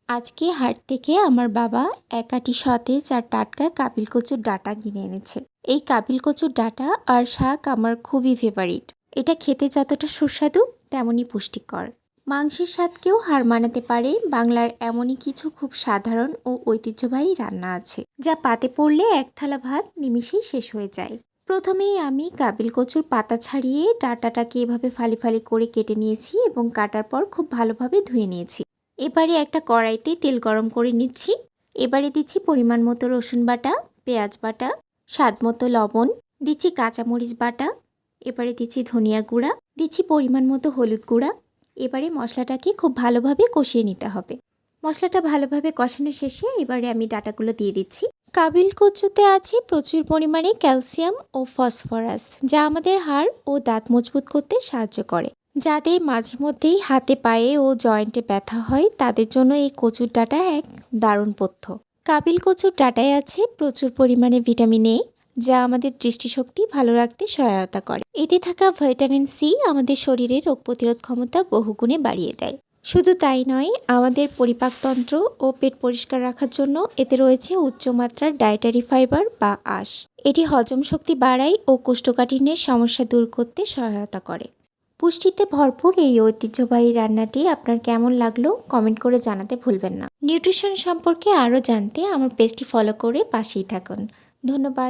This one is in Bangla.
আজকে হাট থেকে আমার বাবা এক আঁটি সতেজ আর টাটকা কাবিল কচুর ডাঁটা কিনে এনেছে। এই কাবিল কচুর ডাঁটা আর শাক আমার খুবই ফেভারিট। এটা খেতে যতটা সুস্বাদু তেমনই পুষ্টিকর। মাংসের স্বাদকেও হার মানাতে পারে বাংলার এমনই কিছু খুব সাধারণ ও ঐতিহ্যবাহী রান্না আছে, যা পাতে পড়লে এক থালা ভাত নিমিষেই শেষ হয়ে যায়। প্রথমেই আমি কাবিল কচুর পাতা ছাড়িয়ে ডাঁটাটাকে এভাবে ফালি ফালি করে কেটে নিয়েছি এবং কাটার পর খুব ভালোভাবে ধুয়ে নিয়েছি। এবারে একটা কড়াইতে তেল গরম করে নিচ্ছি। এবারে দিচ্ছি পরিমাণ মতো রসুন বাটা, পেঁয়াজ বাটা, স্বাদ মতো লবণ, দিচ্ছি কাঁচামরিচ বাটা, এবারে দিচ্ছি ধনিয়া গুঁড়া, দিচ্ছি পরিমাণ মতো হলুদ গুঁড়া। এবারে মশলাটাকে খুব ভালোভাবে কষিয়ে নিতে হবে। মশলাটা ভালোভাবে কষানো শেষে এবারে আমি ডাঁটাগুলো দিয়ে দিচ্ছি। কাবিল কচুতে আছে প্রচুর পরিমাণে ক্যালসিয়াম ও ফসফরাস, যা আমাদের হাড় ও দাঁত মজবুত করতে সাহায্য করে। যাদের মাঝে মধ্যেই হাতে পায়ে ও জয়েন্টে ব্যথা হয় তাদের জন্য এই কচুর ডাঁটা এক দারুণ পথ্য। কাবিল কচুর ডাঁটায় আছে প্রচুর পরিমাণে ভিটামিন এ, যা আমাদের দৃষ্টিশক্তি ভালো রাখতে সহায়তা করে। এতে থাকা ভিটামিন সি আমাদের শরীরের রোগ প্রতিরোধ ক্ষমতা বহুগুণে বাড়িয়ে দেয়। শুধু তাই নয়, আমাদের পরিপাকতন্ত্র ও পেট পরিষ্কার রাখার জন্য এতে রয়েছে উচ্চমাত্রার ডায়েটারি ফাইবার বা আঁশ। এটি হজম শক্তি বাড়ায় ও কোষ্ঠকাঠিন্যের সমস্যা দূর করতে সহায়তা করে। পুষ্টিতে ভরপুর এই ঐতিহ্যবাহী রান্নাটি আপনার কেমন লাগলো কমেন্ট করে জানাতে ভুলবেন না। নিউট্রিশন সম্পর্কে আরও জানতে আমার পেজটি ফলো করে পাশেই থাকুন। ধন্যবাদ।